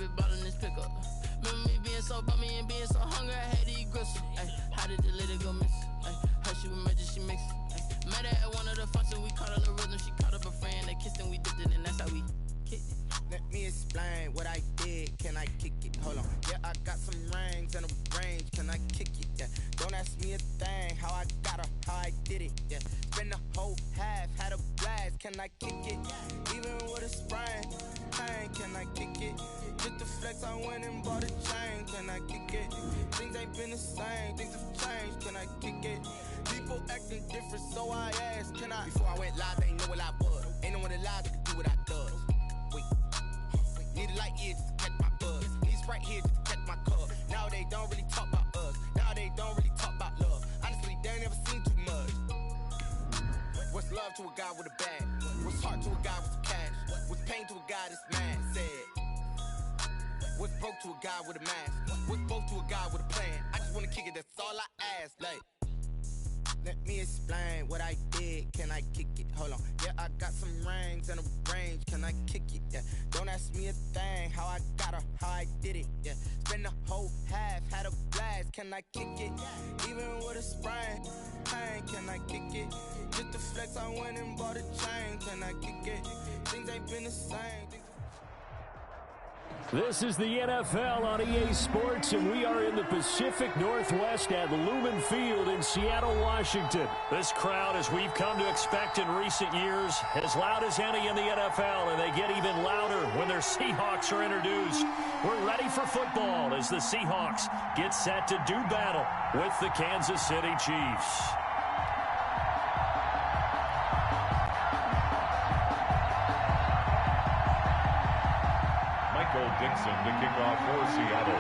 baby ballin' this pickup. Remember me being so bummy and being so hungry, I had to eat gristle. Ay, how did the lady go miss? Ay, her she was magic, she mixed. Met her at one of the functions, we caught her the rhythm. She caught up a friend, they kissed and we dipped it, and that's how we kicked it. Let me explain what I did. Can I kick it? Hold on. Yeah, I got some rings and a range. Can I kick it? Yeah. Don't ask me a thing. How I got her, how I did it. Yeah. Spend the whole half, had a blast. Can I kick it? Even with a sprain. Pain, can I kick it? Just the flex, I went and bought a chain. Can I kick it? Things ain't been the same. Things have changed. Can I kick it? People acting different, so I asked, can I? Before I went live, they ain't know what I was. Ain't no one alive that could do what I does. Wait. Need a light here just to catch my buzz. Need Sprite here just to catch my cup. Now they don't really talk about us. Now they don't really talk about love. Honestly, they ain't never seen too much. What's love to a guy with a bag? What's heart to a guy with some cash? What's pain to a guy that's mad? Said. What's broke to a guy with a mask? What's both to a guy with a plan? I just wanna kick it, that's all I ask. Like, let me explain what I did. Can I kick it? Hold on. Yeah, I got some rings and a range. Can I kick it? Yeah. Don't ask me a thing. How I got her, how I did it. Yeah. Spend the whole half, had a blast. Can I kick it? Even with a sprain. Pain, can I kick it? Just the flex, I went and bought a chain. Can I kick it? Things ain't been the same. This is the NFL on EA Sports, and we are in the Pacific Northwest at Lumen Field in Seattle, Washington. This crowd, as we've come to expect in recent years, as loud as any in the NFL, and they get even louder when their Seahawks are introduced. We're ready for football as the Seahawks get set to do battle with the Kansas City Chiefs. Dixon to kick off for Seattle.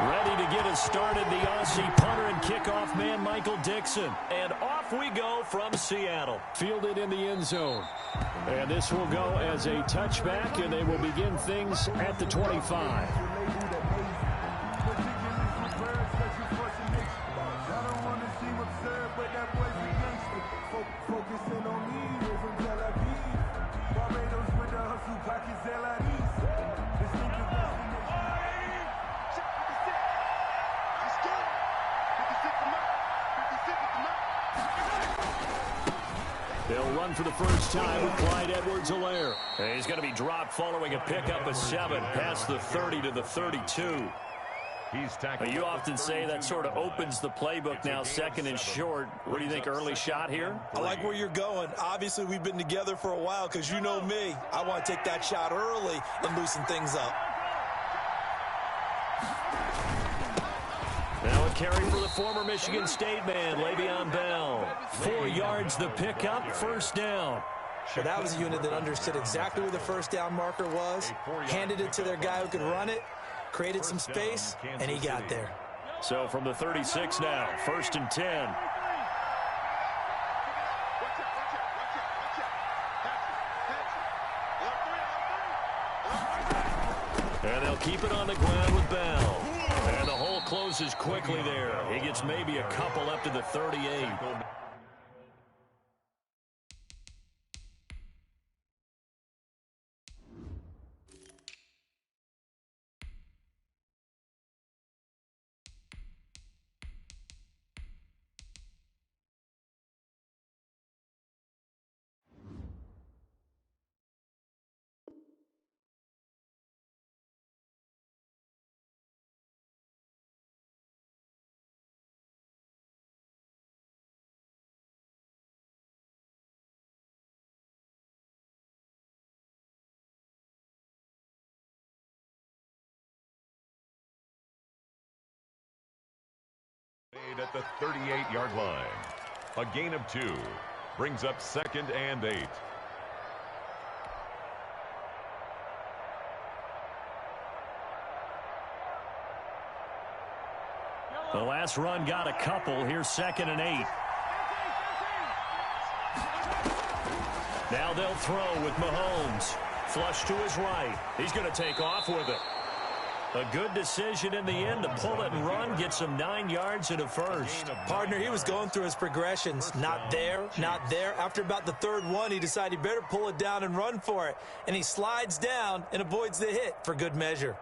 Ready to get us started, the Aussie punter and kickoff man, Michael Dixon. And off we go from Seattle. Fielded in the end zone. And this will go as a touchback, and they will begin things at the 25. They'll run for the first time with Clyde Edwards-Helaire. He's going to be dropped following a pickup of 7 past the 30 to the 32. You often say that sort of opens the playbook now, second and short. What do you think, early shot here? I like where you're going. Obviously, we've been together for a while because you know me. I want to take that shot early and loosen things up. Now a carry for the former Michigan State man, Le'Veon Bell. 4 yards the pickup, first down. Well, that was a unit that understood exactly where the first down marker was, handed it to their guy who could run it, created some space, and he got there. So from the 36 now, 1st and 10. And they'll keep it on the ground with Bell. And the hole closes quickly there. He gets maybe a couple up to the 38. At the 38-yard line. A gain of 2 brings up 2nd and 8. The last run got a couple. Here's 2nd and 8. Now they'll throw with Mahomes. Flush to his right. He's going to take off with it. A good decision in the end to pull it and run, get some 9 yards and a first. Partner, he was going through his progressions. Not there, not there. After about the third one, he decided he better pull it down and run for it. And he slides down and avoids the hit for good measure.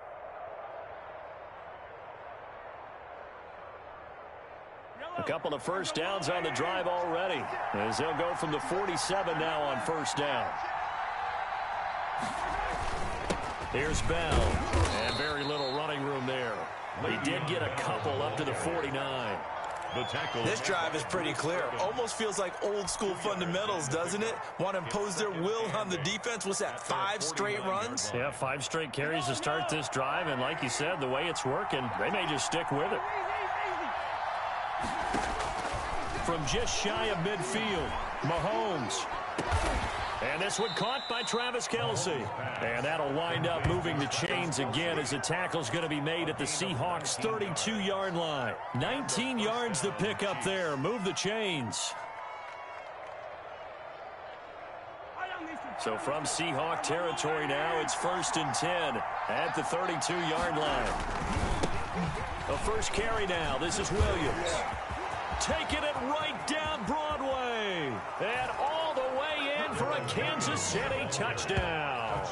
A couple of first downs on the drive already, as they'll go from the 47 now on first down. Here's Bell, and very little running room there. He did get a couple up to the 49. The tackle. This drive is pretty clear. Almost feels like old school fundamentals, doesn't it? Want to impose their will on the defense. What's that, 5 straight runs? Yeah, 5 straight carries to start this drive, and like you said, the way it's working, they may just stick with it. From just shy of midfield, Mahomes. And this one caught by Travis Kelce. And that'll wind up moving the chains again as the tackle's going to be made at the Seahawks' 32-yard line. 19 yards to pick up there. Move the chains. So from Seahawk territory now, it's 1st and 10 at the 32-yard line. The first carry now. This is Williams. Taking it right down Broadway. And all the way in for a Kansas City touchdown.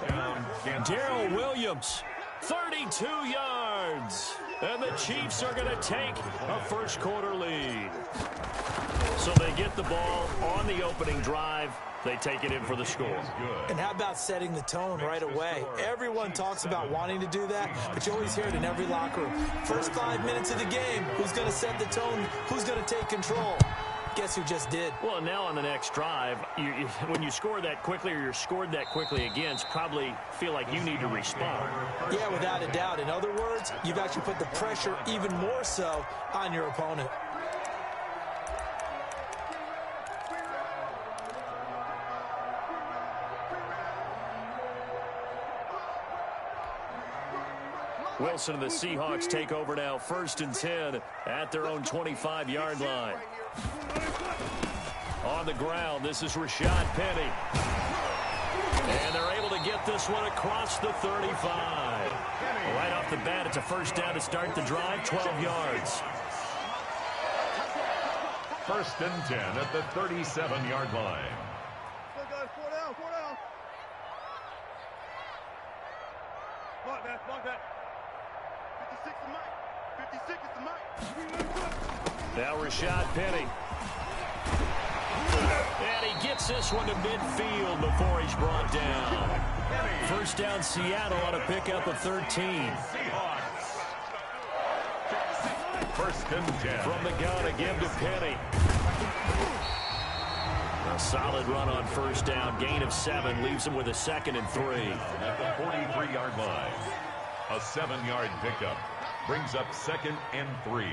Darrell Williams, 32 yards. And the Chiefs are going to take a first quarter lead. So they get the ball on the opening drive. They take it in for the score. And how about setting the tone right away? Everyone talks about wanting to do that, but you always hear it in every locker room. First 5 minutes of the game, who's going to set the tone? Who's going to take control? Guess who just did? Well, now on the next drive, when you score that quickly or you're scored that quickly again, it's probably feel like you need to respond. Yeah, without a doubt. In other words, you've actually put the pressure even more so on your opponent. Wilson and the Seahawks take over now, 1st and 10 at their own 25-yard line. On the ground, this is Rashad Penny. And they're able to get this one across the 35. Right off the bat, it's a first down to start the drive, 12 yards. 1st and 10 at the 37-yard line. Now Rashad Penny. And he gets this one to midfield before he's brought down. First down Seattle on a pickup of 13. 1st and 10. From the gun again to Penny. A solid run on first down. Gain of 7 leaves him with a 2nd and 3. At the 43-yard line. A 7-yard pickup brings up 2nd and 3.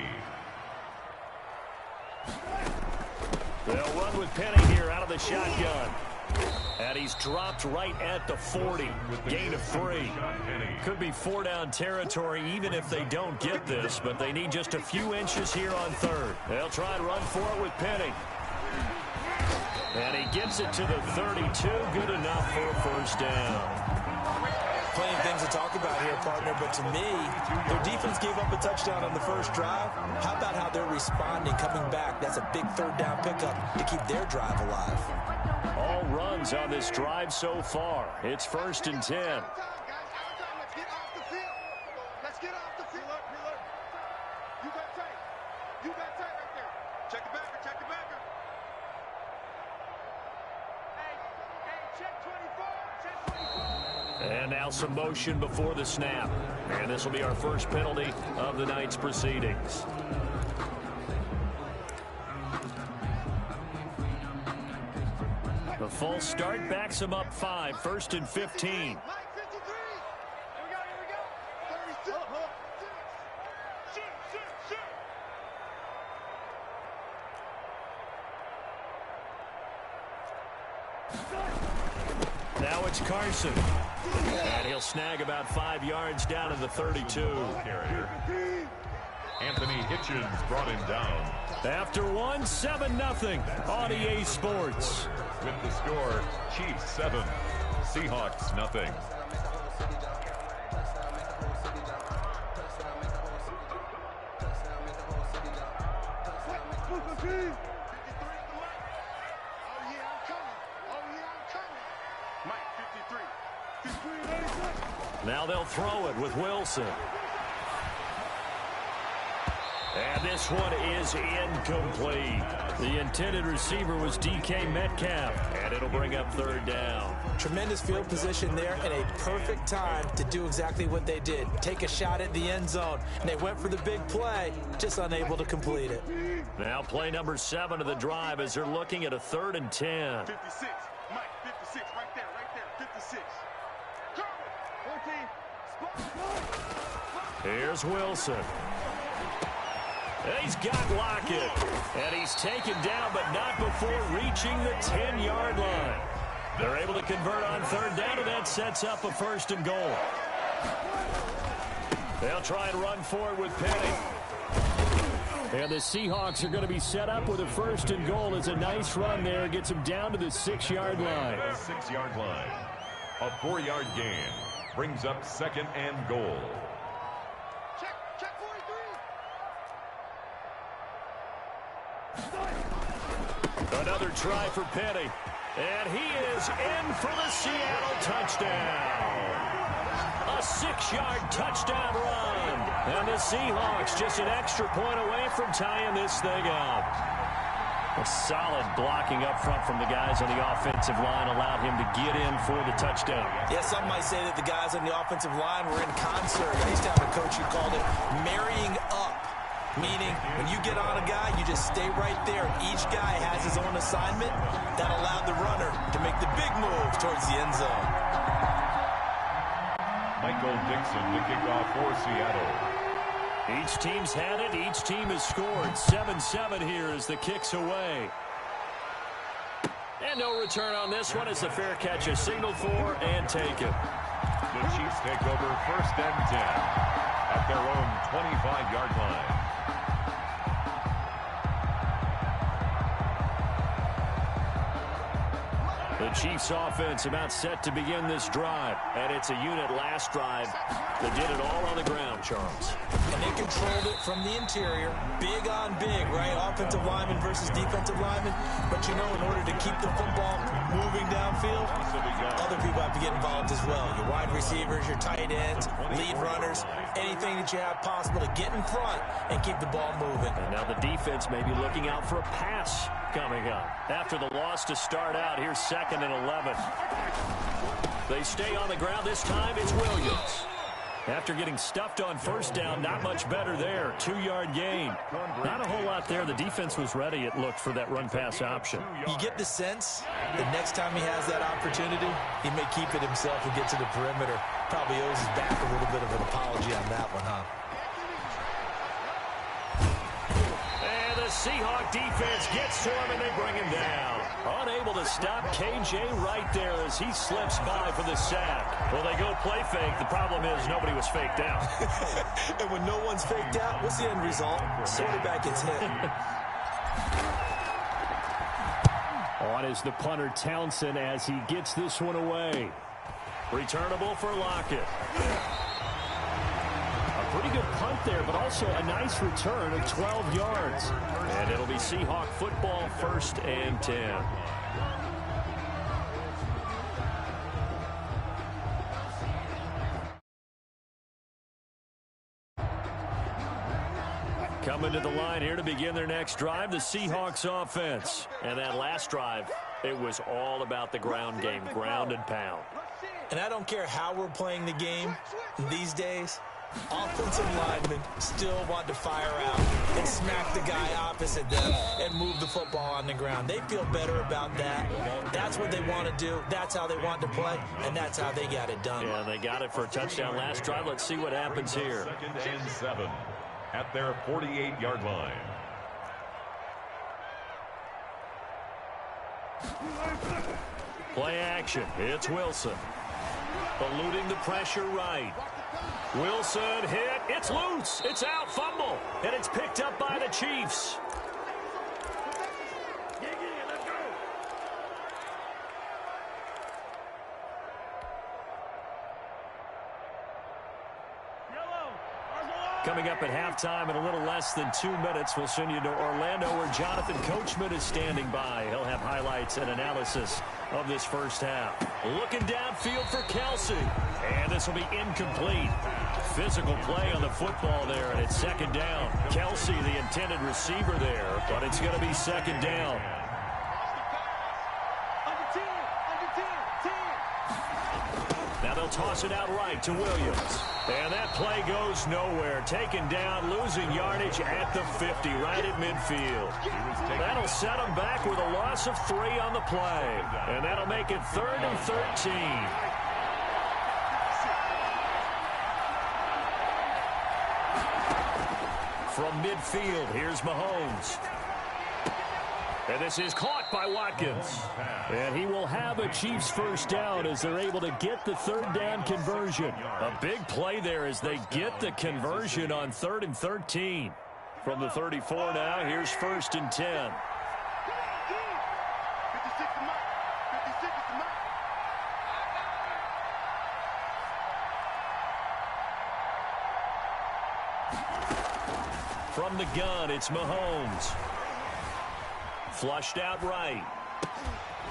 They'll run with Penny here out of the shotgun. And he's dropped right at the 40. Gain of 3. Could be 4-down territory even if they don't get this, but they need just a few inches here on 3rd. They'll try and run for it with Penny. And he gets it to the 32. Good enough for a first down. Plenty of things to talk about here, partner, but to me, their defense gave up a touchdown on the first drive. How about how they're responding, coming back? That's a big 3rd down pickup to keep their drive alive. All runs on this drive so far. It's 1st and 10. Let's get off the field. You got tight. You got tight right there. Check the backer. Check the backer. Hey, check 24. Check 24. And now some motion before the snap. And this will be our first penalty of the night's proceedings. The false start backs him up 5. 1st and 15. Now it's Carson. And he'll snag about 5 yards down to the 32. Anthony Hitchens brought him down. After 7-0 on EA Sports. With the score, Chiefs 7, Seahawks 0. Now they'll throw it with Wilson. And this one is incomplete. The intended receiver was DK Metcalf, and it'll bring up third down. Tremendous field position there and a perfect time to do exactly what they did. Take a shot at the end zone. And they went for the big play, just unable to complete it. Now play number 7 of the drive as they're looking at a 3rd and 10. 56, Mike, 56, right there, 56. Here's Wilson. He's got Lockett. And he's taken down, but not before reaching the 10-yard line. They're able to convert on 3rd down, and that sets up a 1st and goal. They'll try and run for it with Penny. And the Seahawks are going to be set up with a 1st and goal. It's a nice run there. Gets them down to the 6-yard line. 6-yard line. A 4-yard gain brings up 2nd and goal. Check 43. Another try for Penny. And he is in for the Seattle touchdown. A 6-yard touchdown run. And the Seahawks just an extra point away from tying this thing up. A solid blocking up front from the guys on the offensive line allowed him to get in for the touchdown. Yeah, some might say that the guys on the offensive line were in concert. I used to have a coach who called it marrying up, meaning when you get on a guy, you just stay right there. Each guy has his own assignment that allowed the runner to make the big move towards the end zone. Michael Dixon to kick off for Seattle. Each team's had it. Each team has scored. 7-7 here as the kick's away. And no return on this one as the fair catch is signaled for and taken. The Chiefs take over 1st and 10 at their own 25-yard line. The Chiefs offense about set to begin this drive. And it's a unit last drive that did it all on the ground, Charles. And they controlled it from the interior. Big on big, right? Offensive lineman versus defensive lineman. But you know, in order to keep the football moving downfield, other people have to get involved as well. Your wide receivers, your tight ends, lead runners, anything that you have possible to get in front and keep the ball moving. And now the defense may be looking out for a pass coming up. After the loss to start out, here's 2nd and 11. They stay on the ground. This time it's Williams. After getting stuffed on 1st down, not much better there. 2-yard gain. Not a whole lot there. The defense was ready, it looked, for that run-pass option. You get the sense that next time he has that opportunity, he may keep it himself and get to the perimeter. Probably owes his back a little bit of an apology on that one, huh? And the Seahawk defense gets to him, and they bring him down. Unable to stop KJ right there as he slips by for the sack. Well, they go play fake. The problem is nobody was faked out. And when no one's faked out, what's the end result? Quarterback gets hit. On is the punter Townsend as he gets this one away. Returnable for Lockett. A pretty good punt there, but also a nice return of 12 yards. And it'll be Seahawk football, 1st and 10. Coming to the line here to begin their next drive, the Seahawks offense. And that last drive, it was all about the ground game, ground and pound. And I don't care how we're playing the game these days, offensive linemen still want to fire out and smack the guy opposite them and move the football on the ground. They feel better about that. That's what they want to do. That's how they want to play, and that's how they got it done. Yeah, they got it for a touchdown last drive. Let's see what happens here. 2nd and 7 at their 48-yard line. Play action. It's Wilson. Eluding the pressure right. Wilson hit. It's loose. It's out. Fumble. And it's picked up by the Chiefs. Coming up at halftime in a little less than 2 minutes, we'll send you to Orlando where Jonathan Coachman is standing by. He'll have highlights and analysis of this first half. Looking downfield for Kelsey. And this will be incomplete. Physical play on the football there, and it's second down. Kelsey, the intended receiver there, but it's going to be second down. Now they'll toss it out right to Williams. And that play goes nowhere. Taken down, losing yardage at the 50, right at midfield. That'll set them back with a loss of 3 on the play. And that'll make it 3rd and 13. From midfield, here's Mahomes. And this is caught by Watkins. And he will have a Chiefs first down as they're able to get the 3rd down conversion. A big play there as they get the conversion on 3rd and 13. From the 34 now, here's 1st and 10. From the gun, it's Mahomes. Flushed out right.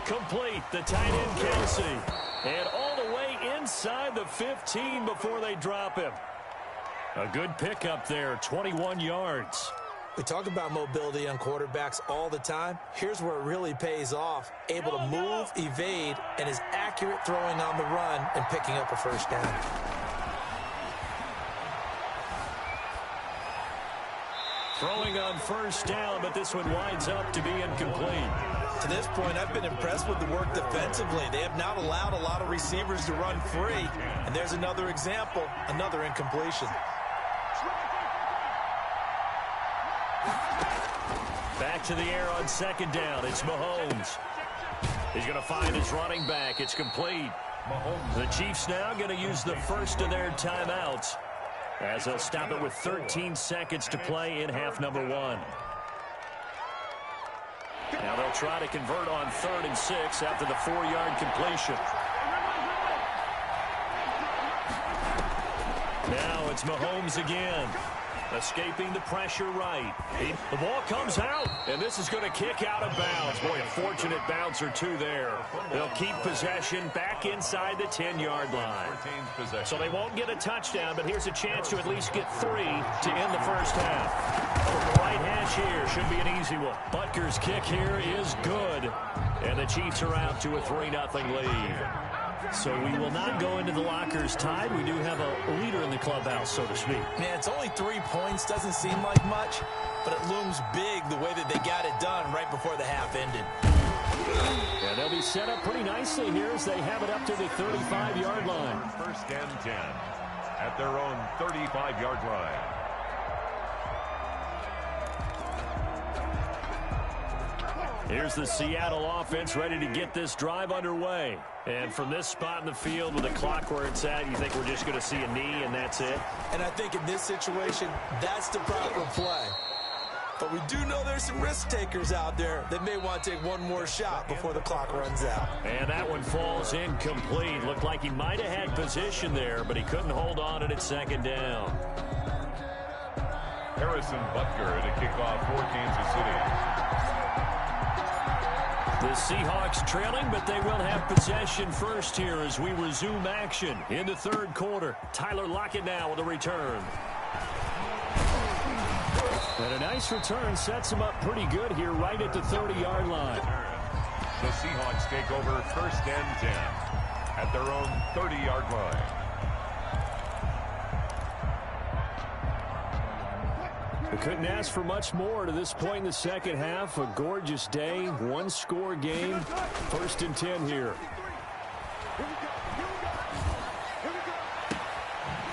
Complete, the tight end Kelsey. And all the way inside the 15 before they drop him. A good pickup there, 21 yards. We talk about mobility on quarterbacks all the time. Here's where it really pays off. Able to move, evade, and is accurate throwing on the run and picking up a first down. Throwing on first down, but this one winds up to be incomplete. To this point, I've been impressed with the work defensively. They have not allowed a lot of receivers to run free. And there's another example, another incompletion. Back to the air on second down. It's Mahomes. He's going to find his running back. It's complete. The Chiefs now going to use the first of their timeouts, as they'll stop it with 13 seconds to play in half number 1. Now they'll try to convert on 3rd and 6 after the 4-yard completion. Now it's Mahomes again. Escaping the pressure right. The ball comes out, and this is going to kick out of bounds. Boy, a fortunate bounce or 2 there. They'll keep possession back inside the 10-yard line. So they won't get a touchdown, but here's a chance to at least get 3 to end the first half. Right hash here should be an easy one. Butker's kick here is good, and the Chiefs are out to a 3-0 lead. So we will not go into the lockers tied. We do have a leader in the clubhouse, so to speak. Man, it's only 3 points. Doesn't seem like much, but it looms big the way that they got it done right before the half ended. Yeah, they'll be set up pretty nicely here as they have it up to the 35-yard line. 1st and 10 at their own 35-yard line. Here's the Seattle offense ready to get this drive underway. And from this spot in the field with the clock where it's at, you think we're just going to see a knee and that's it? And I think in this situation, that's the proper play. But we do know there's some risk takers out there that may want to take one more shot before the clock runs out. And that one falls incomplete. Looked like he might have had position there, but he couldn't hold on at 2nd down. Harrison Butker to kick off for Kansas City. The Seahawks trailing, but they will have possession first here as we resume action in the 3rd quarter. Tyler Lockett now with a return. And a nice return sets him up pretty good here right at the 30-yard line. The Seahawks take over 1st and 10 at their own 30-yard line. We couldn't ask for much more to this point in the second half. A gorgeous day, 1-score game. 1st and 10 here.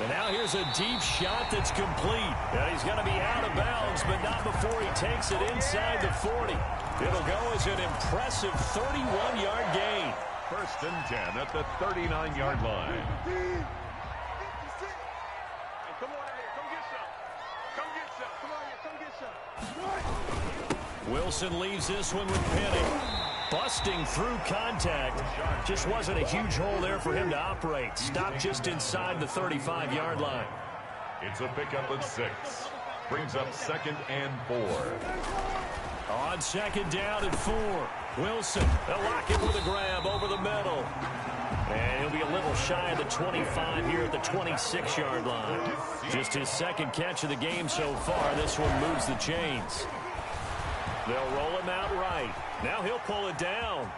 And now here's a deep shot that's complete. And he's going to be out of bounds, but not before he takes it inside the 40. It'll go as an impressive 31-yard gain. 1st and 10 at the 39-yard line. Wilson leaves this one with Penny. Busting through contact. Just wasn't a huge hole there for him to operate. Stopped just inside the 35-yard line. It's a pickup of 6. Brings up 2nd and 4. On 2nd down and 4. Wilson, they'll lock it with a grab over the middle. And he'll be a little shy of the 25 here at the 26-yard line. Just his 2nd catch of the game so far. This one moves the chains. They'll roll him out right. Now he'll pull it down.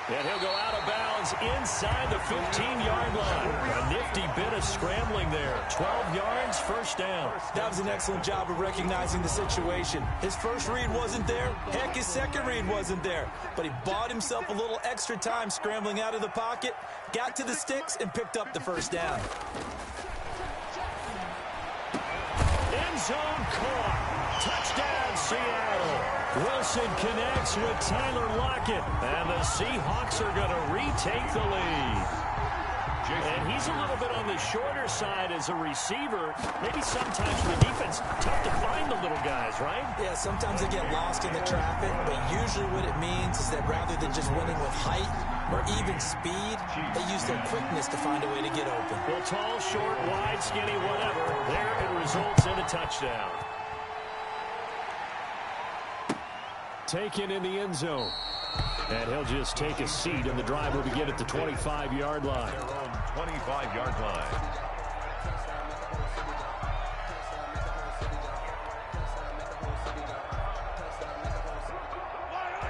And he'll go out of bounds inside the 15-yard line. A nifty bit of scrambling there. 12 yards, first down. That was an excellent job of recognizing the situation. His first read wasn't there. Heck, his second read wasn't there. But he bought himself a little extra time scrambling out of the pocket, got to the sticks, and picked up the first down. End zone caught. Touchdown, Seattle. Wilson connects with Tyler Lockett. And the Seahawks are going to retake the lead. And he's a little bit on the shorter side as a receiver. Maybe sometimes for the defense, tough to find the little guys, right? Yeah, sometimes they get lost in the traffic, but usually what it means is that rather than just winning with height or even speed, they use their quickness to find a way to get open. Well, tall, short, wide, skinny, whatever, there it results in a touchdown. Taken in the end zone. And he'll just take a seat, and the drive will begin at the 25-yard line. Their own 25-yard line.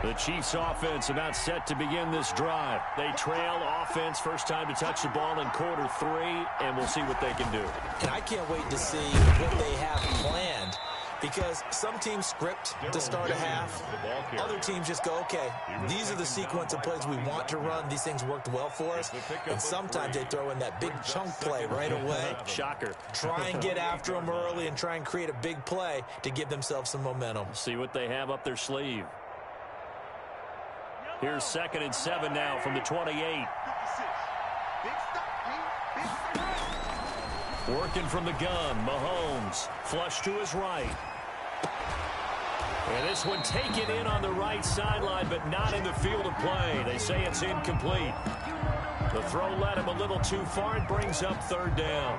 The Chiefs offense about set to begin this drive. They trail offense, first time to touch the ball in quarter 3, and we'll see what they can do. And I can't wait to see what they have planned. Because some teams script to start a half. Other teams just go, okay, these are the sequence of plays we want to run. These things worked well for us. And sometimes they throw in that big chunk play right away. Shocker. Try and get after them early and try and create a big play to give themselves some momentum. See what they have up their sleeve. Here's 2nd and 7 now from the 28. Working from the gun, Mahomes. Flush to his right. And this one taken in on the right sideline, but not in the field of play. They say it's incomplete. The throw led him a little too far. It brings up 3rd down.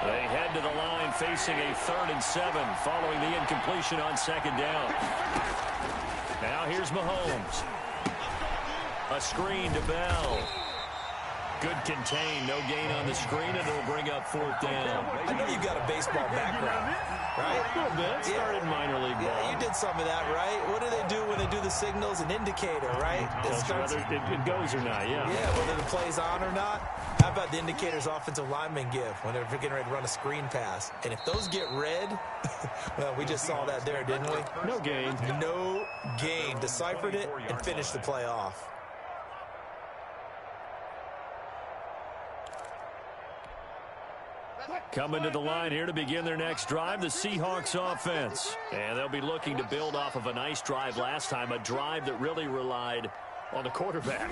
They head to the line facing a 3rd and 7 following the incompletion on 2nd down. Now here's Mahomes. A screen to Bell. Good contain, no gain on the screen, and it'll bring up 4th down. I know you got a baseball background, right? A little bit. Started minor league ball. Yeah, you did some of that, right? What do they do when they do the signals? An indicator, right? Whether it goes or not, yeah. Yeah, whether the play's on or not. How about the indicators offensive linemen give when they're getting ready to run a screen pass? And if those get red, well, we just saw that there, didn't we? No gain. No gain. Deciphered it and finished the play off. Coming to the line here to begin their next drive, the Seahawks offense. And they'll be looking to build off of a nice drive last time, a drive that really relied on the quarterback.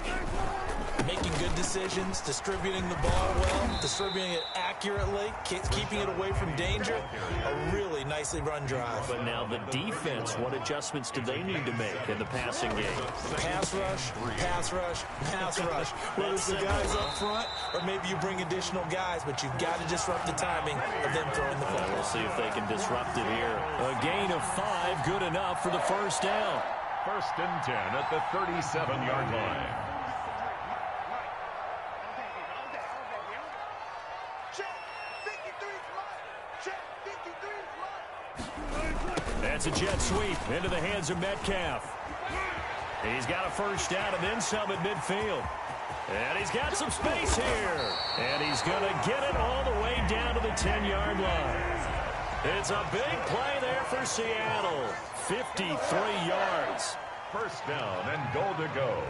Making good decisions, distributing the ball well, distributing it accurately, keeping it away from danger. A really nicely run drive. But now the defense, what adjustments do they need to make in the passing game? Pass rush, pass rush, pass rush. Whether it's the guys up front or maybe you bring additional guys, but you've got to disrupt the timing of them throwing the football. We'll see if they can disrupt it here. A gain of 5, good enough for the first down. 1st and 10 at the 37-yard line. That's a jet sweep into the hands of Metcalf. He's got a first down and then some at midfield. And he's got some space here. And he's going to get it all the way down to the 10-yard line. It's a big play there for Seattle. 53 yards. First down and goal to go.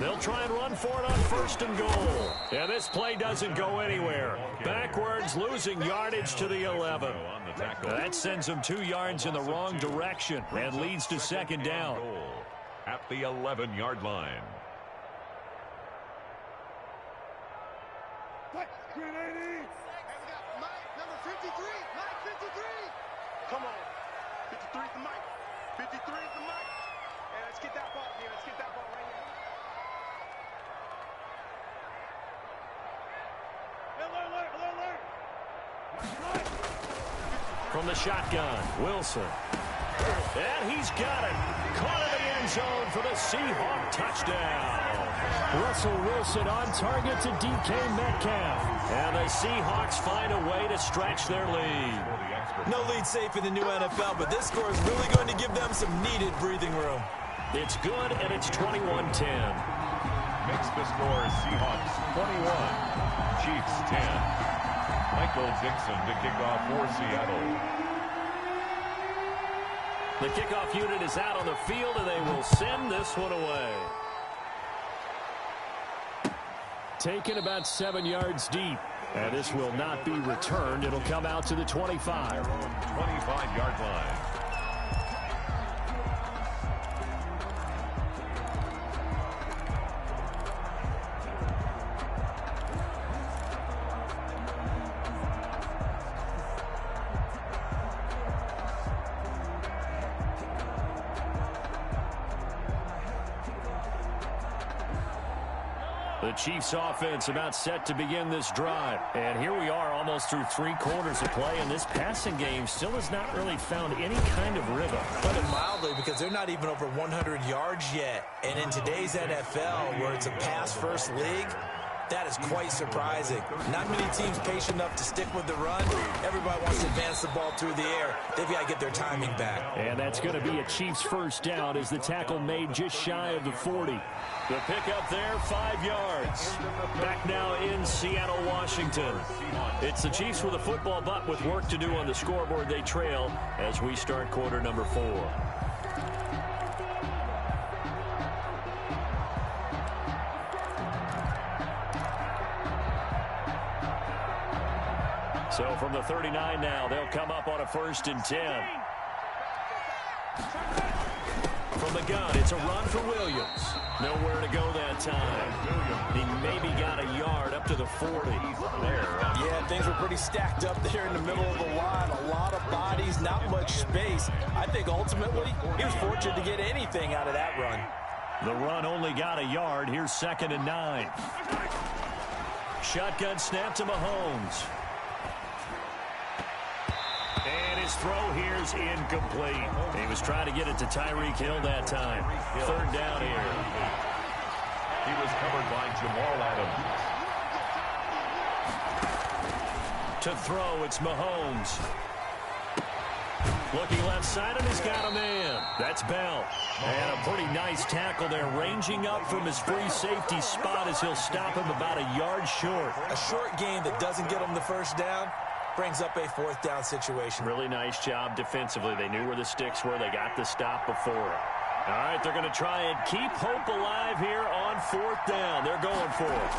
They'll try and run for it on 1st and goal. And this play doesn't go anywhere. Backwards, losing yardage to the 11. That sends them 2 yards in the wrong direction and leads to 2nd down. At the 11-yard line. Number 53, Mike 53. Come on. 53 is the Mike. 53 is the Mike. Hey, let's get that ball here. Let's get that ball right here. From the shotgun, Wilson. And he's got it. Caught in the end zone for the Seahawk touchdown. Russell Wilson on target to DK Metcalf. And the Seahawks find a way to stretch their lead. No lead safe in the new NFL, but this score is really going to give them some needed breathing room. It's good, and it's 21-10. Makes the score Seahawks 21, Chiefs 10. Michael Dixon to kick off for Seattle. The kickoff unit is out on the field, and they will send this one away. Taken about 7 yards deep. And this will not be returned. It'll come out to the 25. 25-yard line. The Chiefs offense about set to begin this drive. And here we are almost through 3 quarters of play, and this passing game still has not really found any kind of rhythm. Put it mildly, because they're not even over 100 yards yet. And in today's NFL, where it's a pass-first league, that is quite surprising. Not many teams patient enough to stick with the run. Everybody wants to advance the ball through the air. They've got to get their timing back. And that's going to be a Chiefs first down as the tackle made just shy of the 40. The pickup there, 5 yards. Back now in Seattle, Washington. It's the Chiefs with a football, but with work to do on the scoreboard, they trail as we start quarter number 4. So from the 39 now, they'll come up on a 1st and 10. From the gun, it's a run for Williams. Nowhere to go that time. He maybe got a yard up to the 40. Yeah, things were pretty stacked up there in the middle of the line. A lot of bodies, not much space. I think ultimately he was fortunate to get anything out of that run. The run only got a yard. Here's 2nd and 9. Shotgun snap to Mahomes. And his throw here's incomplete. He was trying to get it to Tyreek Hill that time. 3rd down here. He was covered by Jamal Adams. To throw, it's Mahomes. Looking left side, and he's got a man. That's Bell. And a pretty nice tackle there, ranging up from his free safety spot as he'll stop him about a yard short. A short game that doesn't get him the first down brings up a 4th down situation. Really nice job defensively. They knew where the sticks were. They got the stop before it. All right, they're going to try and keep hope alive here on 4th down. They're going for it.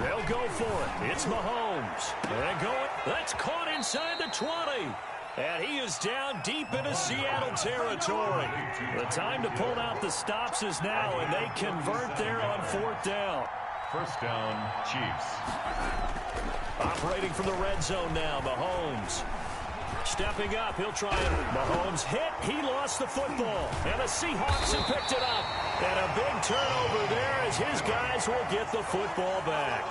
They'll go for it. It's Mahomes. They're going. That's caught inside the 20. And he is down deep into Seattle territory. The time to pull out the stops is now, and they convert there on 4th down. 1st down, Chiefs. Operating from the red zone now, Mahomes. Stepping up, he'll try it. Mahomes hit, he lost the football. And the Seahawks have picked it up. And a big turnover there as his guys will get the football back.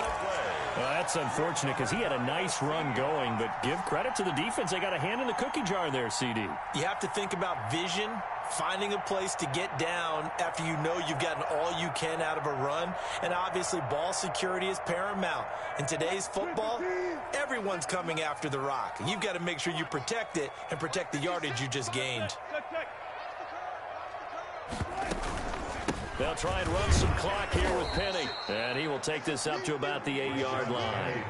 Well, that's unfortunate because he had a nice run going, but give credit to the defense. They got a hand in the cookie jar there, CD. You have to think about vision, finding a place to get down after you know you've gotten all you can out of a run. And obviously ball security is paramount. In today's football, everyone's coming after the rock. You've got to make sure you protect it and protect the yardage you just gained. They'll try and run some clock here with Penny. And he will take this up to about the 8-yard line.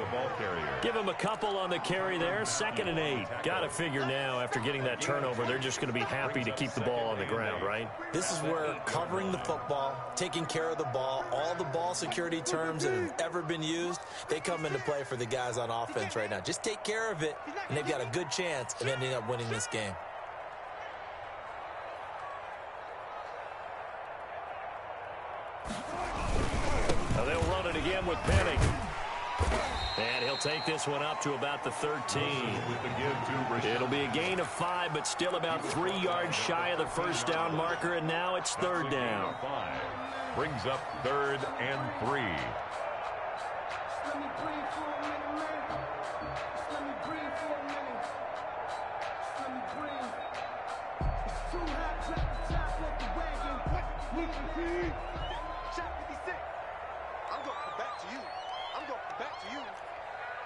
Give him a couple on the carry there. 2nd and 8. Got to figure now after getting that turnover, they're just going to be happy to keep the ball on the ground, right? This is where covering the football, taking care of the ball, all the ball security terms that have ever been used, they come into play for the guys on offense right now. Just take care of it, and they've got a good chance of ending up winning this game. They'll run it again with Penny. And he'll take this one up to about the 13. It'll be a gain of 5, but still about 3 yards shy of the 1st down marker, and now it's 3rd down. Brings up 3rd and 3. Shot 56. I'm going to come back to you. I'm going to come back to you.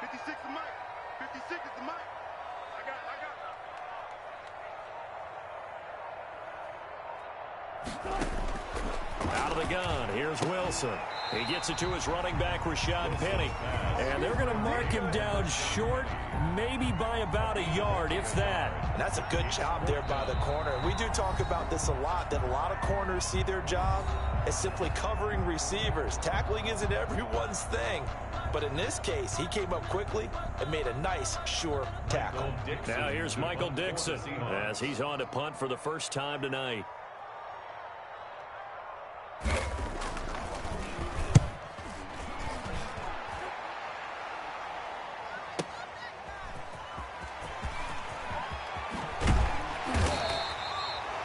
56 is Mike. 56 is the Mike. I got Out of the gun, here's Wilson. He gets it to his running back, Rashad Penny. And they're going to mark him down short, maybe by about a yard, if that. And that's a good job there by the corner. We do talk about this a lot, that a lot of corners see their job as simply covering receivers. Tackling isn't everyone's thing. But in this case, he came up quickly and made a nice, sure tackle. Now here's Michael Dixon as he's on to punt for the first time tonight.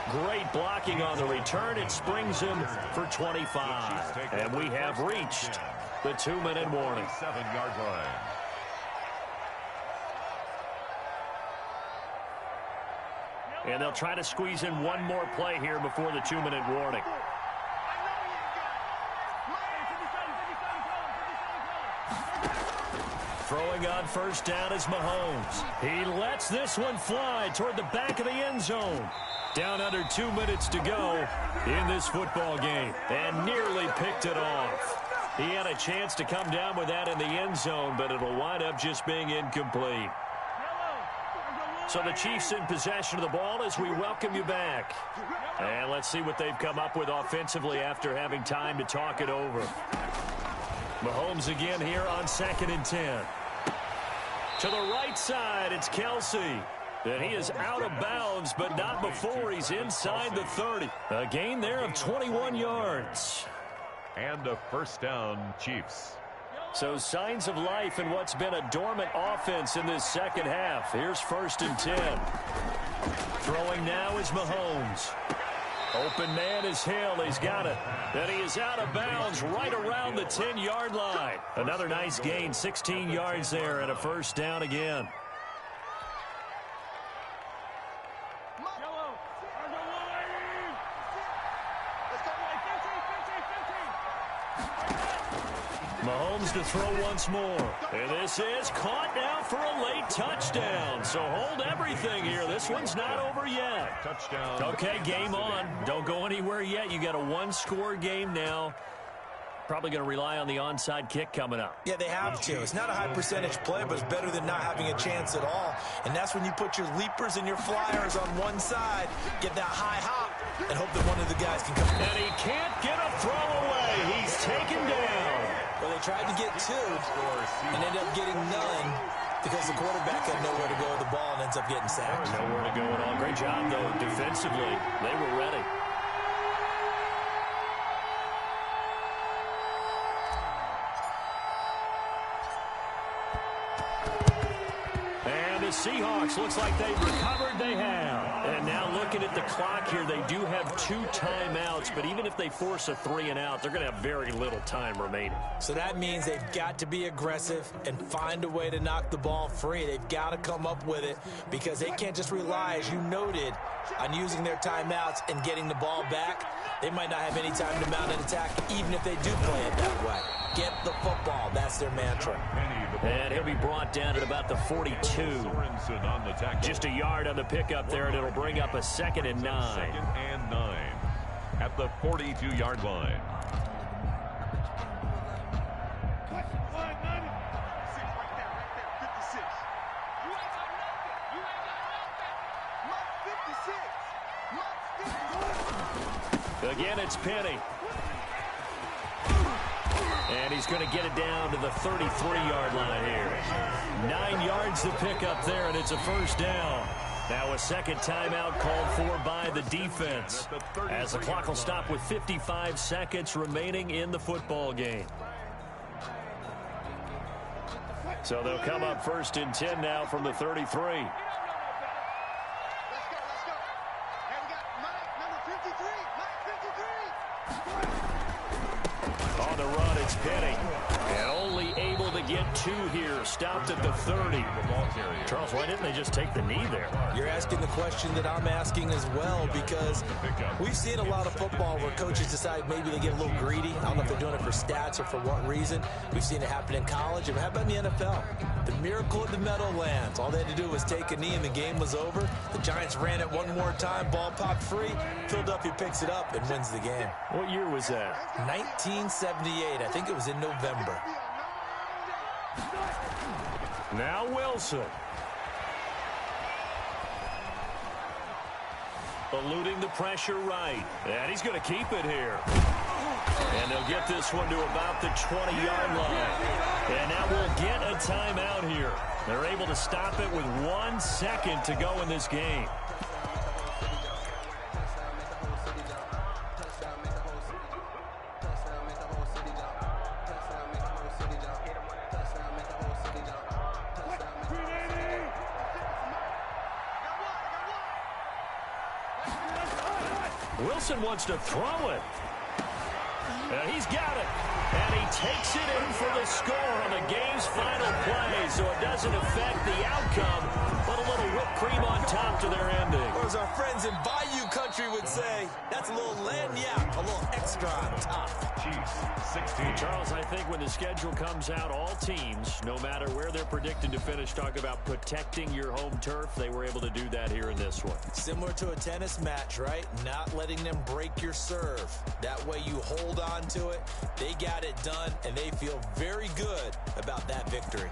Great blocking on the return. It springs him for 25. And we have reached the 2-minute warning. 7-yard line. And they'll try to squeeze in one more play here before the 2-minute warning. Throwing on first down is Mahomes. He lets this one fly toward the back of the end zone. Down under 2 minutes to go in this football game, and nearly picked it off. He had a chance to come down with that in the end zone, but it'll wind up just being incomplete. So the Chiefs in possession of the ball as we welcome you back. And let's see what they've come up with offensively after having time to talk it over. Mahomes again here on 2nd and 10. To the right side, it's Kelsey. And he is out of bounds, but not before he's inside the 30. A gain there of 21 yards. And a first down, Chiefs. So signs of life in what's been a dormant offense in this second half. Here's 1st and 10. Throwing now is Mahomes. Open man is Hill. He's got it. And he is out of bounds right around the 10-yard line. Another nice gain, 16 yards there, and a first down again. Mahomes to throw once more. And this is caught now for a late touchdown. So hold everything here. This one's not over yet. Touchdown. Okay, game on. Don't go anywhere yet. You got a one-score game now. Probably going to rely on the onside kick coming up. Yeah, they have to. It's not a high percentage play, but it's better than not having a chance at all. And that's when you put your leapers and your flyers on one side, get that high hop, and hope that one of the guys can come. And he can't get a throw away. He's taken down. Well, they tried to get two and ended up getting none because the quarterback had nowhere to go with the ball and ends up getting sacked. Nowhere to go at all. Great job, though, defensively. They were ready. The Seahawks looks like they've recovered. They have. And now looking at the clock here, they do have 2 timeouts, but even if they force a 3-and-out, they're going to have very little time remaining. So that means they've got to be aggressive and find a way to knock the ball free. They've got to come up with it because they can't just rely, as you noted, on using their timeouts and getting the ball back. They might not have any time to mount an attack, even if they do play it that way. Get the football. That's their mantra. And he'll be brought down at about the 42. Just a yard on the pickup there, and it'll bring up a 2nd and 9. 2nd and 9 at the 42-yard line. Again, it's Penny. And he's going to get it down to the 33-yard line here. 9 yards to pick up there, and it's a first down. Now a second timeout called for by the defense, as the clock will stop with 55 seconds remaining in the football game. So they'll come up 1st and 10 now from the 33. On the run, it's Penny. And only able to get 2 2 here, stopped at the 30. Charles, why didn't they just take the knee there? You're asking the question that I'm asking as well, because we've seen a lot of football where coaches decide maybe they get a little greedy. I don't know if they're doing it for stats or for what reason. We've seen it happen in college. And how about in the NFL? The miracle of the Meadowlands. All they had to do was take a knee and the game was over. The Giants ran it one more time. Ball popped free. Philadelphia picks it up and wins the game. What year was that? 1978. I think it was in November. Now Wilson. Eluding the pressure right. And he's going to keep it here. And they'll get this one to about the 20-yard line. And now we'll get a timeout here. They're able to stop it with 1 second to go in this game. Wilson wants to throw it. And he's got it. And he takes it in for the score on the game's final play, so it doesn't affect the outcome, but a little whipped cream on top to their ending. Or as our friends in Bayou Country would say, that's a little lagniappe, a little extra on top. Chiefs, 16. Charles, I think when the schedule comes out, all teams, no matter where they're predicted to finish, talk about protecting your home turf. They were able to do that here in this one. Similar to a tennis match, right? Not letting them break your serve. That way you hold on to it. They got it done, and they feel very good about that victory.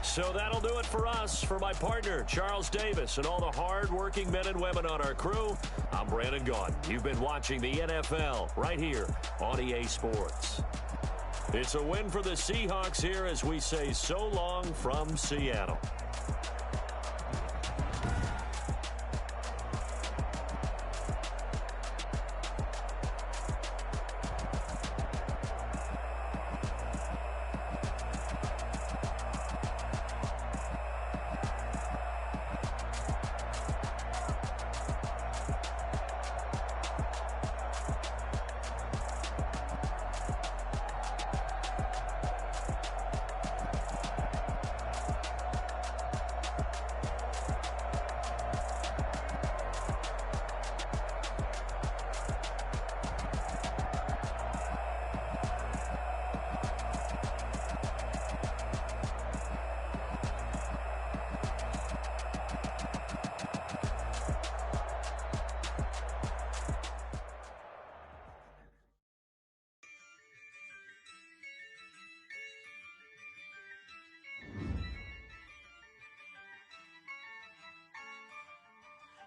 So that'll do it for us. For my partner, Charles Davis, and all the hard-working men and women on our crew, I'm Brandon Gaudin. You've been watching the NFL right here on EA Sports. It's a win for the Seahawks here as we say so long from Seattle.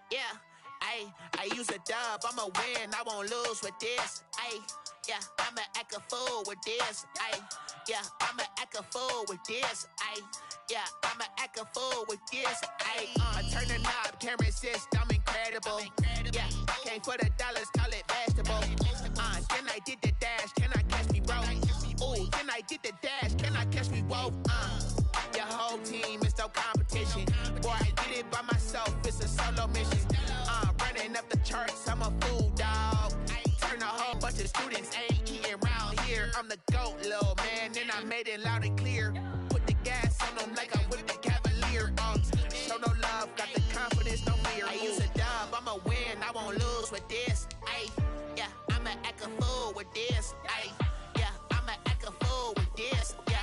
Yeah, I use a dub, I'ma win, I won't lose with this. Yeah, I'ma act a fool with this. Yeah, I'ma act a fool with this. Yeah, I'ma act a fool with this. Turn the knob, camera assist, I'm incredible. Yeah, came for the dollars, call it vegetable. Then I did the dash, can I catch me, bro? Ooh, then I did the dash, can I catch me, whoa? Your whole team is no competition. Boy, I did it by myself, it's a solo mission. Running up the charts, I'm a fool, dog. Turn a whole bunch of students, ain't eating around here. I'm the GOAT, little man, and I made it loud and clear. Put the gas on them like I'm with the Cavalier. Show no love, got the confidence, no fear. I use a dub, I'ma win, I won't lose with this. Yeah, I'ma act a fool with this. Yeah, I'ma act a fool with this. Yeah,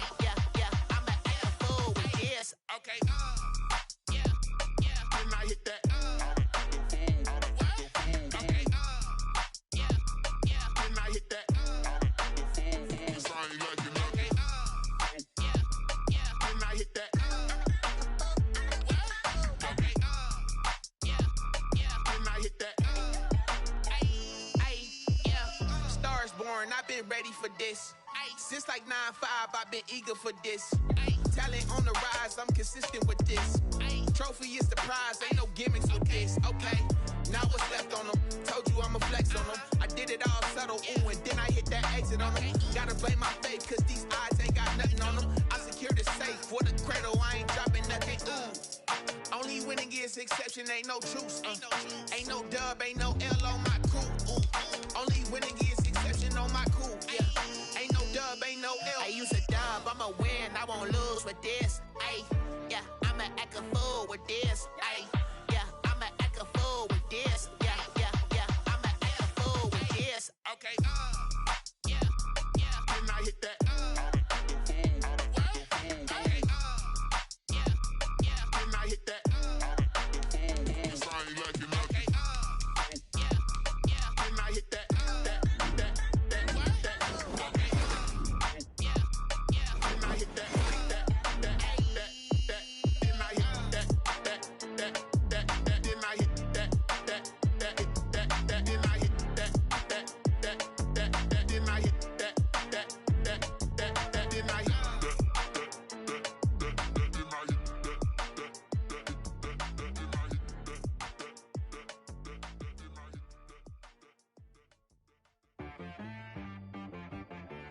I'ma act a fool with this. Okay, yeah, can I hit that? Okay, yeah, can I hit that? Sorry, like you know. Okay, yeah, can I hit that? Okay, yeah, can I hit that? Yeah, Stars born, I've been ready for this. Since like 9-5, I've been eager for this. Ay, talent on the rise, I'm consistent with this. Ay, trophy is the prize, ain't no gimmicks with this. Okay, now what's left on them? Told you I'ma flex on them. I did it all subtle, ooh, and then I hit that exit on them. Gotta blame my faith, cause these eyes ain't got nothing on them. I secured the safe for the cradle, I ain't dropping nothing, ooh. Only winning is exception, ain't no truce. Ain't no dub, ain't no L on my crew. Only winning is exception on my crew. Yeah. Ain't no dub, ain't no L. I use a dub, I'ma win, I won't lose with this. Ay, yeah, I'ma act a fool with this. Ay, yeah, I'ma act a fool with this. Yeah, yeah, yeah, I'ma act a fool with this. Okay, yeah, yeah. Then I hit that.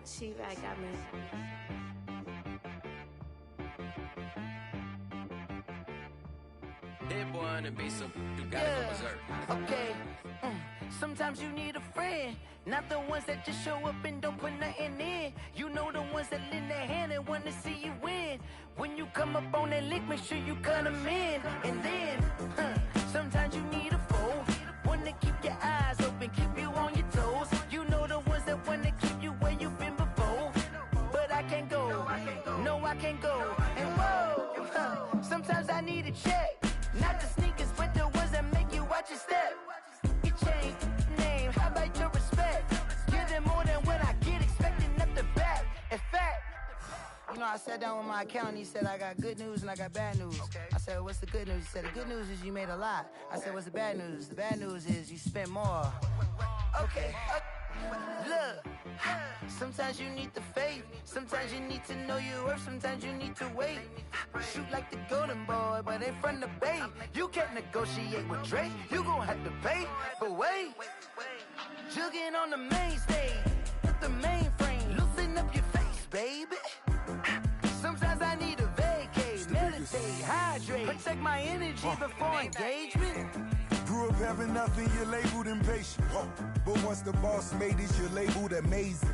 She-Rag got me. Hit boy on the beat, so you gotta go berserk. Okay. Sometimes you need a friend, not the ones that just show up and don't put nothing in. You know the ones that lend their hand and want to see you win. When you come up on that lick, make sure you cut them in. And then, sometimes you need a foe, one to keep your eyes open, keep you on your toes. You know the ones that want to keep you where you've been before. But I can't go, no I can't go. And whoa, sometimes I need a check. Not the sneakers, but the ones that make you watch your step. You change name, how about your respect? Give them more than what I get, expecting up the back. In fact, you know, I sat down with my accountant, he said I got good news and I got bad news. I said, what's the good news? He said, the good news is you made a lot. I said, what's the bad news? The bad news is you spent more. Okay, look, sometimes you need the faith, sometimes you need to know your worth, sometimes you need to wait. Shoot like the golden boy, but ain't from the bay. You can't negotiate with Drake, you gon' have to pay. But wait, jugging on the main stage, with the mainframe, loosen up your face, baby. Sometimes I need a vacate, meditate, hydrate, protect my energy before engagement. Grew up having nothing, you're labeled impatient. But once the boss made it, you're labeled amazing.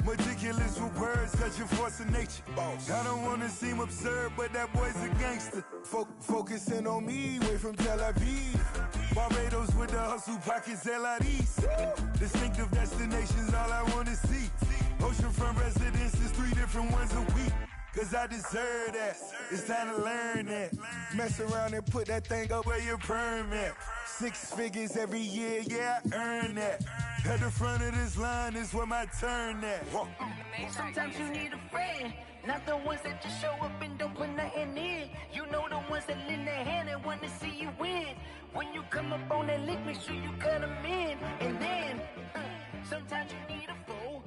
Meticulous with words, cause you're force of nature. I don't wanna seem absurd, but that boy's a gangster. Focusing on me, way from Tel Aviv. Barbados with the hustle pockets, LIDs. Distinctive destinations, all I wanna see. Oceanfront residences, 3 different ones a week. Cause I deserve that, it's time to learn that. Mess around and put that thing up where your permit. 6 figures every year, yeah, I earn that. At the front of this line is where my turn at. Sometimes you need a friend, not the ones that just show up and don't put nothing in. You know the ones that lend their hand and want to see you win. When you come up on that lick, make sure you cut them in. And then, sometimes you need a fool.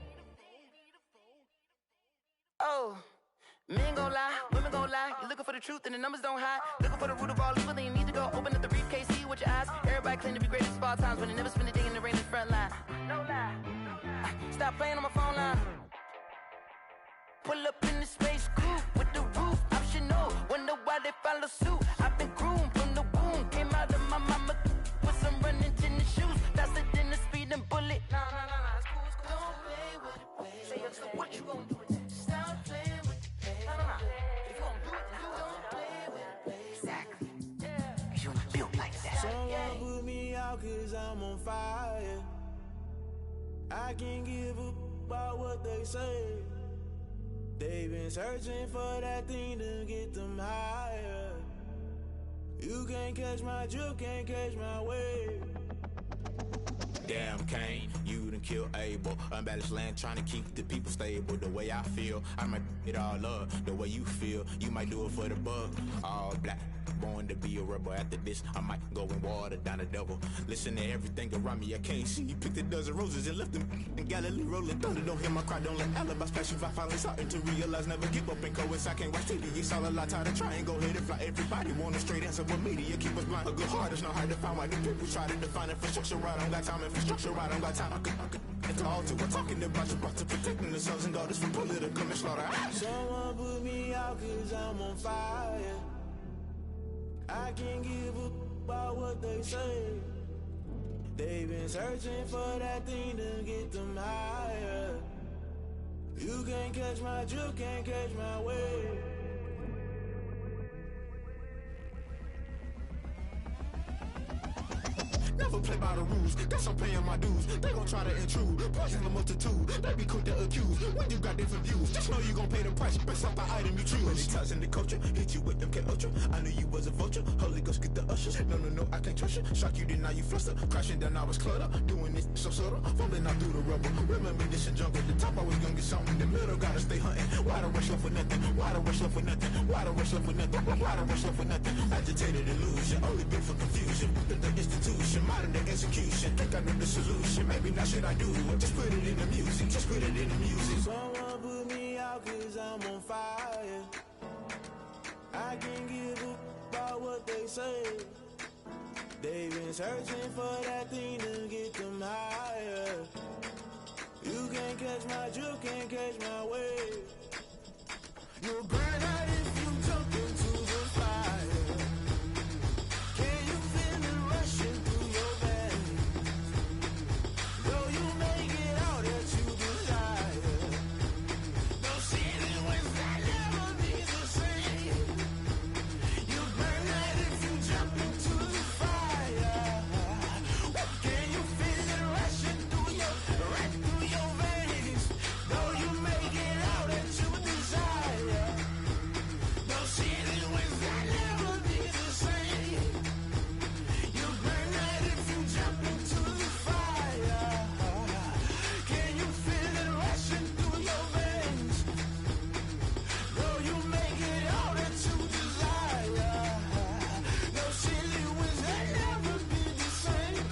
Oh. Men gon' lie, women gon' lie. You're looking for the truth and the numbers don't hide. Looking for the root of all evil, then you need to go open up the briefcase, see with your eyes. Everybody claim to be greatest of all times, but they never spend a day in the rain in the front line. No lie. Stop playing on my phone line. Pull up in the space coupe with the roof optional. Wonder why they follow suit. I've been groomed from the womb. Came out of my mama with some running tennis shoes. Faster than the speeding bullet. No, it's cool, it's cool. Don't play with it, baby. Say, what you gon' do with that? Stop playing with it, baby. If you gon' do it, you don't play with it, baby. Exactly. Cause you built like that. Someone put me out cause I'm on fire. I can't give a about what they say. They've been searching for that thing to get them higher. You can't catch my drift, can't catch my wave. Damn Kane, you done killed Abel. Unbalanced land trying to keep the people stable. The way I feel, I might it all up. The way you feel, you might do it for the buck. All black, born to be a rebel. After this, I might go and water down the devil. Listen to everything around me, I can't see. Picked a dozen roses and left them in Galilee rolling thunder. Don't hear my cry, don't let alibis pass you. I finally starting to realize, never give up and coincide. I can't watch TV, it's all a lot. Tired of trying, go ahead and fly. Everybody want a straight answer, but media keep us blind. A good heart is not hard to find. Why the people try to define infrastructure right? I don't got time, infrastructure right, I don't got time. I could talk to. We're talking about you, about to protecting the sons and daughters from political and slaughter. Someone put me out cause I'm on fire. I can't give a about what they say. They've been searching for that thing to get them higher. You can't catch my drift, can't catch my wave. Never play by the rules, guess I'm paying my dues. They gon' try to intrude, poison the multitude. They be quick to accuse, when you got different views. Just know you gon' pay the price, based off the item you choose. Many ties in the culture, hit you with them K-Ultra. I knew you was a vulture, Holy Ghost get the ushers. No, I can't trust you. Shock you, then now you fluster. Crashing down, I was clutter. Doing this so subtle, fumbling out through the rubble. Remember this in jungle, the top I was gonna get something. In the middle, gotta stay hunting. Why the rush left for nothing? Why the rush left for nothing? Why the rush left for nothing? Why the rush left for nothing? Agitated illusion, only been for confusion. The institution, modern day execution. Think I know the solution. Maybe now should I do it? Just put it in the music. Just put it in the music. Someone put me out cause I'm on fire. I can't give a about what they say. They've been searching for that thing to get them higher. You can't catch my drift, can't catch my wave. You'll burn out if you jump into the fire. Can you feel it rushing through your veins? Though you make it out that you desire. No ceiling wins that never be the same. You burn out if you jump into the fire. Can you feel it rushing through your veins? Though you make it out that you desire. No ceiling wins that never be the same. You burn out if you jump into the fire. Can you feel it rushing through your veins? Though you make it out that you desire. No ceiling wins that never be the same.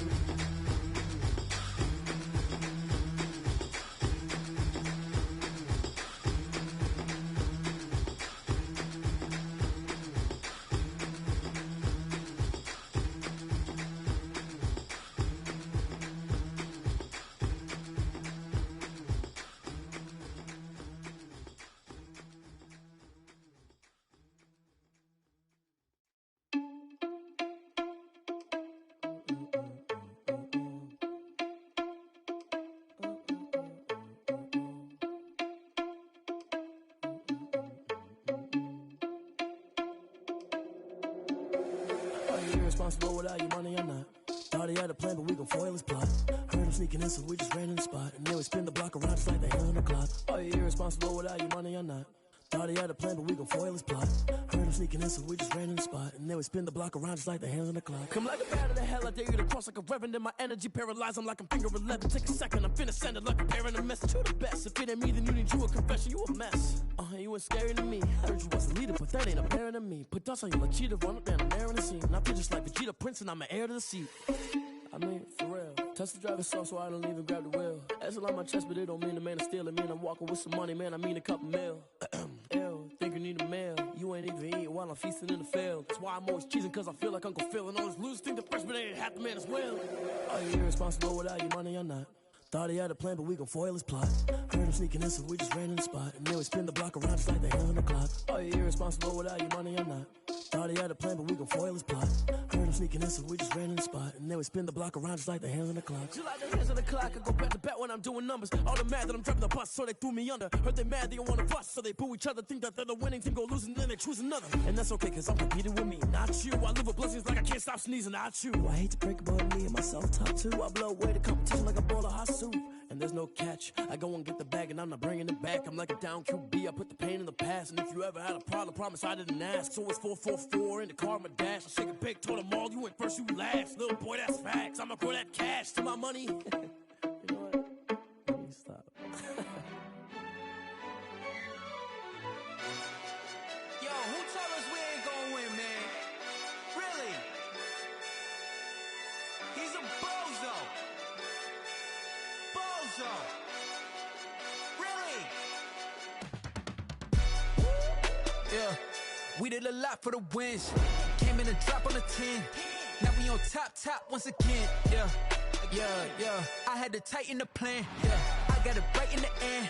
Are you irresponsible without your money or not? Thought he had a plan, but we gon' foil his plot. Heard him sneaking in, so we just ran in the spot. And then we spin the block around just like the hell on the clock. Are you irresponsible without your money or not? Thought he had a plan, but we gon' foil his plot. Heard him sneaking in, so we just ran in the spot. And then we spin the block around just like the hands on the clock. Come like a bat of the hell, I dare you to cross like a reverend. In my energy paralyzed, I'm like I'm finger 11. Take a second, I'm finna send it like a parent a message to the best. If it ain't me, then you need you a confession, you a mess. You ain't scary to me. Heard you was a leader, but that ain't apparent to me. Put dust on you like cheetah, run up down the air in the scene. And I feel just like Vegeta Prince, and I'm an heir to the seat. I mean, for real. Touch the driver's soft, so I don't even grab the wheel. That's on my chest, but it don't mean the man is stealing. Man, I'm walking with some money, man, I mean a couple mil. Ew, think you need a meal. You ain't even eating while I'm feasting in the field. That's why I'm always cheesing, cause I feel like Uncle Phil. And all those losers think the freshman ain't half the man as well. Are you irresponsible without your money or not? Thought he had a plan, but we gon' foil his plot. Heard him sneaking in, so we just ran in the spot. And then we spin the block around just like the hands on the clock. Are you irresponsible without your money or not? Thought he had a plan, but we gon' foil his plot. Heard him sneaking in, so we just ran in the spot. And then we spin the block around just like the hands on the clock. Just like the hands on the clock, I go back to back when I'm doing numbers. All the mad that I'm driving the bus, so they threw me under. Heard they mad, they don't wanna fuss, so they boo each other. Think that they're the winning team, go losing, then they choose another. And that's okay, cause I'm competing with me, not you. I live with blessings like I can't stop sneezing, not you. I hate to break about me and my self-talk too. I blow away the competition like a bowl of hot soup. And there's no catch. I go and get the bag and I'm not bringing it back. I'm like a down QB, I put the pain in the past. And if you ever had a problem, promise I didn't ask. So it's 444 in the car, my dash. I shake a big, told them all, you went first, you last. Little boy, that's facts. I'ma grow that cash to my money. You know what? Let me stop. Yo, who told us we ain't gonna win, man? We did a lot for the wins. Came in a drop on the 10. Now we on top once again. Yeah. I had to tighten the plan. Yeah. I got it right in the end.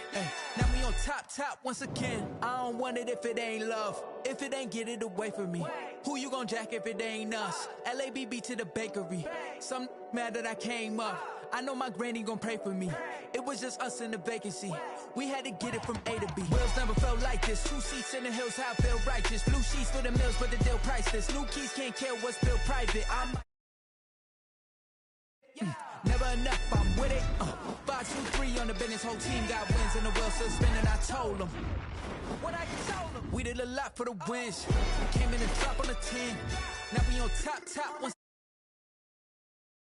Now we on top once again. I don't want it if it ain't love. If it ain't, get it away from me. Who you gon' jack if it ain't us? LABB to the bakery. Some mad that I came up. I know my granny gon' pray for me. It was just us in the vacancy. We had to get it from A to B. Wheels never felt like this. 2 seats in the hills, how I feel righteous. Blue sheets for the mills, but the deal priceless. New keys can't kill what's built private. Never enough, I'm with it. 5, 2, 3 on the business. Whole team got wins and the wheels still spinning. I told them what I told them. We did a lot for the wins. Came in and drop on the 10. Now we on top once